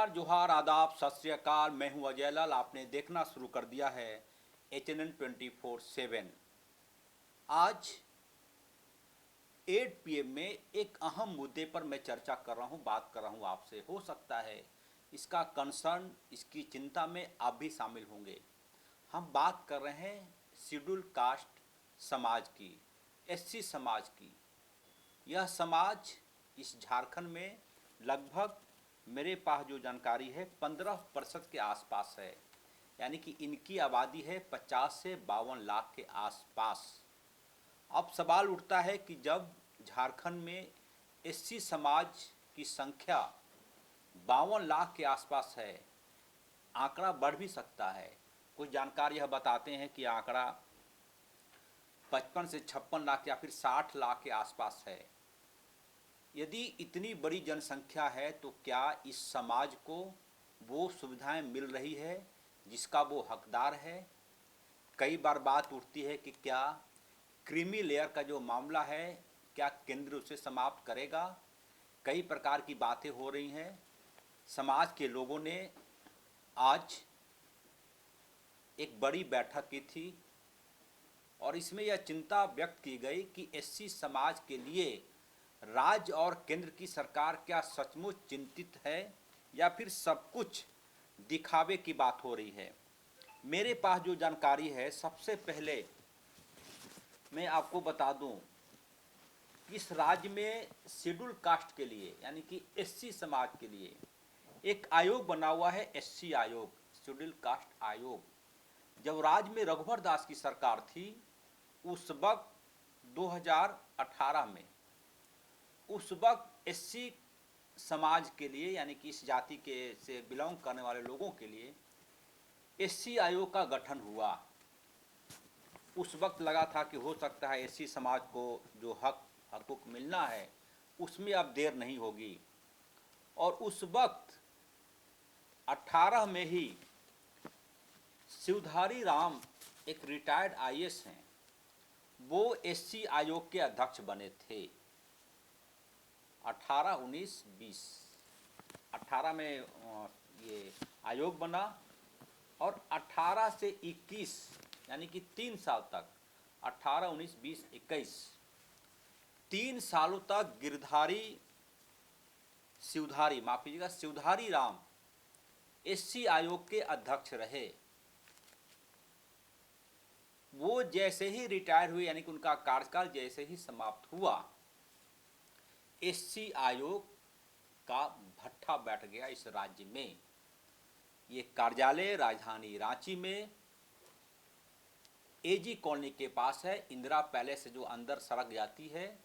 नमस्कार, जोहार, आदाब, सत श्री अकाल। मैं हूं अजय लाल। आपने देखना शुरू कर दिया है HNN 24/7। आज 8 PM में एक अहम मुद्दे पर मैं चर्चा कर रहा हूं, बात कर रहा हूं आपसे। हो सकता है इसका कंसर्न, इसकी चिंता में आप भी शामिल होंगे। हम बात कर रहे हैं शेड्यूल कास्ट समाज की, SC समाज की। यह समाज इस झारखंड में लगभग, मेरे पास जो जानकारी है, 15% के आसपास है। यानी कि इनकी आबादी है 50 से 52 लाख के आसपास। अब सवाल उठता है कि जब झारखंड में SC समाज की संख्या 52 लाख के आसपास है, आंकड़ा बढ़ भी सकता है। कुछ जानकार यह बताते हैं कि आंकड़ा 55 से 56 लाख या फिर 60 लाख के आसपास है। यदि इतनी बड़ी जनसंख्या है तो क्या इस समाज को वो सुविधाएं मिल रही है जिसका वो हकदार है? कई बार बात उठती है कि क्या क्रीमी लेयर का जो मामला है, क्या केंद्र उसे समाप्त करेगा? कई प्रकार की बातें हो रही हैं। समाज के लोगों ने आज एक बड़ी बैठक की थी और इसमें यह चिंता व्यक्त की गई कि SC समाज के लिए राज्य और केंद्र की सरकार क्या सचमुच चिंतित है या फिर सब कुछ दिखावे की बात हो रही है। मेरे पास जो जानकारी है, सबसे पहले मैं आपको बता दूं, इस राज्य में शेड्यूल कास्ट के लिए यानी कि SC समाज के लिए एक आयोग बना हुआ है, SC आयोग, शेड्यूल कास्ट आयोग। जब राज्य में रघुवर दास की सरकार थी, उस वक्त 2018 में, उस वक्त SC समाज के लिए यानी कि इस जाति के से बिलोंग करने वाले लोगों के लिए SC आयोग का गठन हुआ। उस वक्त लगा था कि हो सकता है SC समाज को जो हकूक मिलना है उसमें अब देर नहीं होगी। और उस वक्त 18 में ही शिवधारी राम, एक रिटायर्ड IAS हैं, वो SC आयोग के अध्यक्ष बने थे। 18, 19, 20, 18 में ये आयोग बना और 18 से 21 यानी कि 3 साल तक, 18, 19, 20, 21, 3 सालों तक शिवधारी राम SC आयोग के अध्यक्ष रहे। वो जैसे ही रिटायर हुए यानी कि उनका कार्यकाल जैसे ही समाप्त हुआ, SC आयोग का भट्ठा बैठ गया इस राज्य में। ये कार्यालय राजधानी रांची में AG कॉलोनी के पास है, इंदिरा पैलेस से जो अंदर सड़क जाती है,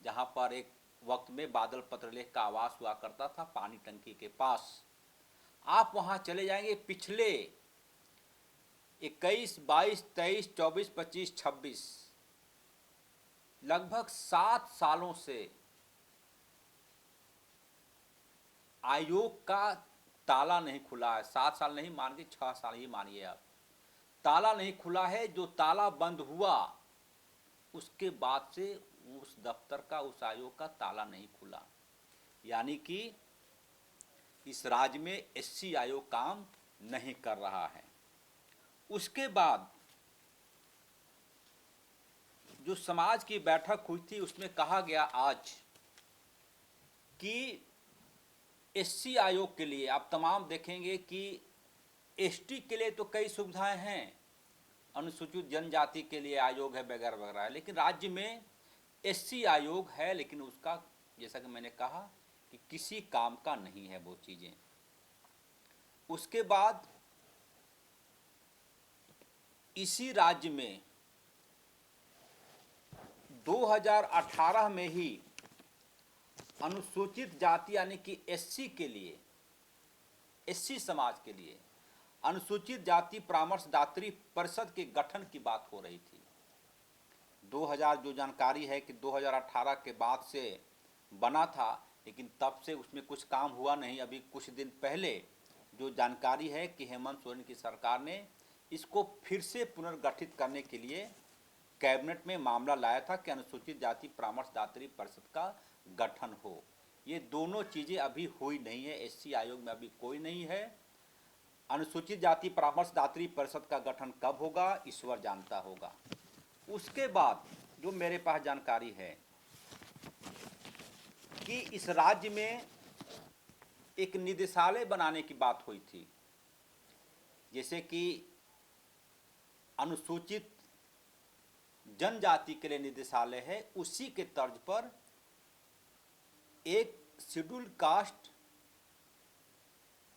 जहां पर एक वक्त में बादल पत्रलेख का आवास हुआ करता था, पानी टंकी के पास। आप वहां चले जाएंगे, पिछले 21, 22, 23, 24, 25, 26 लगभग 7 सालों से आयोग का ताला नहीं खुला है। 7 साल नहीं, मान के 6 साल ही मानिए आप, ताला नहीं खुला है। जो ताला बंद हुआ उसके बाद से उस दफ्तर का, उस आयोग का ताला नहीं खुला। यानी कि इस राज्य में SC आयोग काम नहीं कर रहा है। उसके बाद जो समाज की बैठक हुई थी उसमें कहा गया आज कि SC आयोग के लिए आप तमाम देखेंगे कि ST के लिए तो कई सुविधाएं हैं, अनुसूचित जनजाति के लिए आयोग है वगैरह वगैरह, लेकिन राज्य में SC आयोग है, लेकिन उसका, जैसा कि मैंने कहा, कि किसी काम का नहीं है वो चीज़ें। उसके बाद इसी राज्य में 2018 में ही अनुसूचित जाति यानी कि SC के लिए, SC समाज के लिए अनुसूचित जाति परामर्शदात्री परिषद के गठन की बात हो रही थी। 2000 जो जानकारी है कि 2018 के बाद से बना था, लेकिन तब से उसमें कुछ काम हुआ नहीं। अभी कुछ दिन पहले जो जानकारी है कि हेमंत सोरेन की सरकार ने इसको फिर से पुनर्गठित करने के लिए कैबिनेट में मामला लाया था कि अनुसूचित जाति परामर्शदात्री परिषद का गठन हो। ये दोनों चीज़ें अभी हुई नहीं है, एससी आयोग में अभी कोई नहीं है। अनुसूचित जाति परामर्शदात्री परिषद का गठन कब होगा, ईश्वर जानता होगा। उसके बाद जो मेरे पास जानकारी है कि इस राज्य में एक निदेशालय बनाने की बात हुई थी, जैसे कि अनुसूचित जनजाति के लिए निदेशालय है, उसी के तर्ज पर एक शेड्यूल कास्ट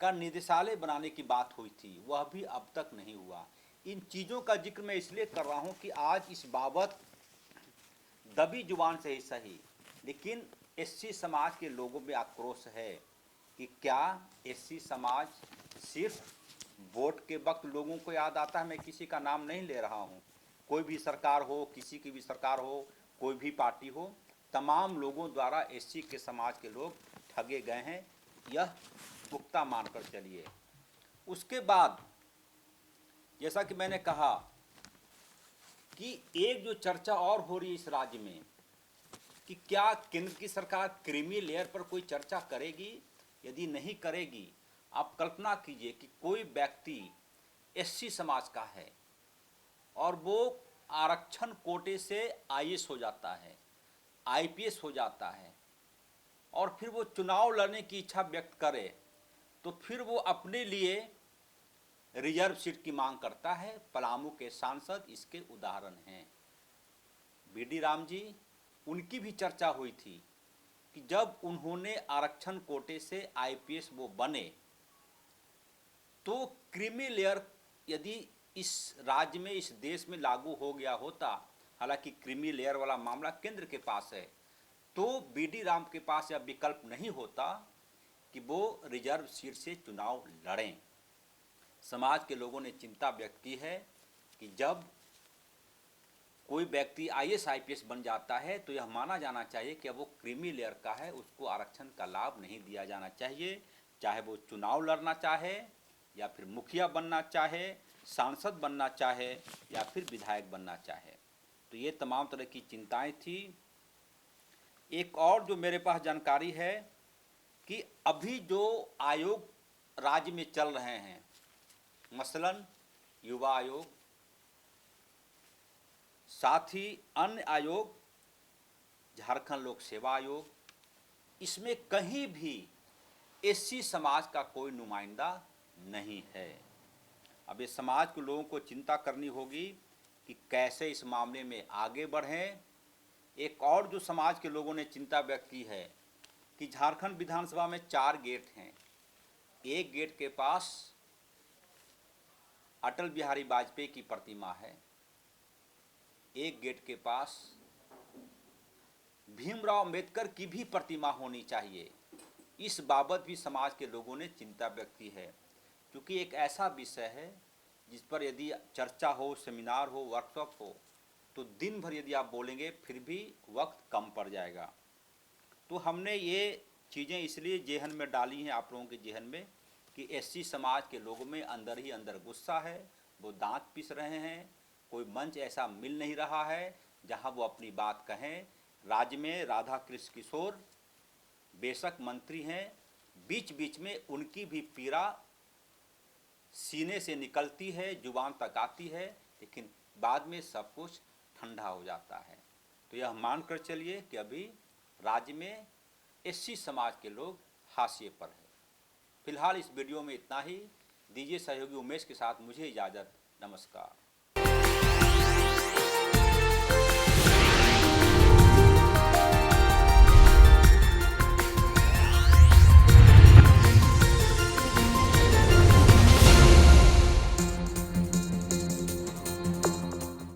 का निदेशालय बनाने की बात हुई थी, वह भी अब तक नहीं हुआ। इन चीज़ों का जिक्र मैं इसलिए कर रहा हूं कि आज इस बाबत दबी जुबान से ही सही, लेकिन एससी समाज के लोगों में आक्रोश है कि क्या एससी समाज सिर्फ वोट के वक्त लोगों को याद आता है। मैं किसी का नाम नहीं ले रहा हूं, कोई भी सरकार हो, किसी की भी सरकार हो, कोई भी पार्टी हो, तमाम लोगों द्वारा एससी के समाज के लोग ठगे गए हैं, यह पुख्ता मानकर चलिए। उसके बाद जैसा कि मैंने कहा कि एक जो चर्चा और हो रही है इस राज्य में कि क्या केंद्र की सरकार क्रीमी लेयर पर कोई चर्चा करेगी। यदि नहीं करेगी, आप कल्पना कीजिए कि कोई व्यक्ति एससी समाज का है और वो आरक्षण कोटे से आईएएस हो जाता है, आईपीएस हो जाता है, और फिर वो चुनाव लड़ने की इच्छा व्यक्त करे, तो फिर वो अपने लिए रिजर्व सीट की मांग करता है। पलामू के सांसद इसके उदाहरण हैं। बीडी राम जी, उनकी भी चर्चा हुई थी कि जब उन्होंने आरक्षण कोटे से आईपीएस वो बने, तो क्रीमी लेयर यदि इस राज्य में, इस देश में लागू हो गया होता, हालांकि क्रीमी लेयर वाला मामला केंद्र के पास है, तो बीडी राम के पास यह विकल्प नहीं होता कि वो रिजर्व सीट से चुनाव लड़ें। समाज के लोगों ने चिंता व्यक्त की है कि जब कोई व्यक्ति आईएएस आईपीएस बन जाता है तो यह माना जाना चाहिए कि अब वो क्रीमी लेयर का है, उसको आरक्षण का लाभ नहीं दिया जाना चाहिए, चाहे वो चुनाव लड़ना चाहे या फिर मुखिया बनना चाहे, सांसद बनना चाहे या फिर विधायक बनना चाहे। तो ये तमाम तरह की चिंताएं थी। एक और जो मेरे पास जानकारी है कि अभी जो आयोग राज्य में चल रहे हैं, मसलन युवा आयोग, साथ ही अन्य आयोग, झारखंड लोक सेवा आयोग, इसमें कहीं भी एससी समाज का कोई नुमाइंदा नहीं है। अब इस समाज के लोगों को चिंता करनी होगी कि कैसे इस मामले में आगे बढ़ें। एक और जो समाज के लोगों ने चिंता व्यक्त की है कि झारखंड विधानसभा में 4 गेट हैं। एक गेट के पास अटल बिहारी वाजपेयी की प्रतिमा है, एक गेट के पास भीमराव अंबेडकर की भी प्रतिमा होनी चाहिए। इस बाबत भी समाज के लोगों ने चिंता व्यक्त की है, क्योंकि एक ऐसा विषय है जिस पर यदि चर्चा हो, सेमिनार हो, वर्कशॉप हो, तो दिन भर यदि आप बोलेंगे फिर भी वक्त कम पड़ जाएगा। तो हमने ये चीज़ें इसलिए जेहन में डाली हैं, आप लोगों के जेहन में, कि एससी समाज के लोगों में अंदर ही अंदर गुस्सा है, वो दांत पीस रहे हैं। कोई मंच ऐसा मिल नहीं रहा है जहां वो अपनी बात कहें। राज्य में राधा कृष्ण किशोर बेशक मंत्री हैं, बीच बीच में उनकी भी पीड़ा सीने से निकलती है, जुबान तक आती है, लेकिन बाद में सब कुछ ठंडा हो जाता है। तो यह मानकर चलिए कि अभी राज्य में एससी समाज के लोग हाशिए पर है। फिलहाल इस वीडियो में इतना ही। दीजिए सहयोगी उमेश के साथ मुझे इजाज़त। नमस्कार।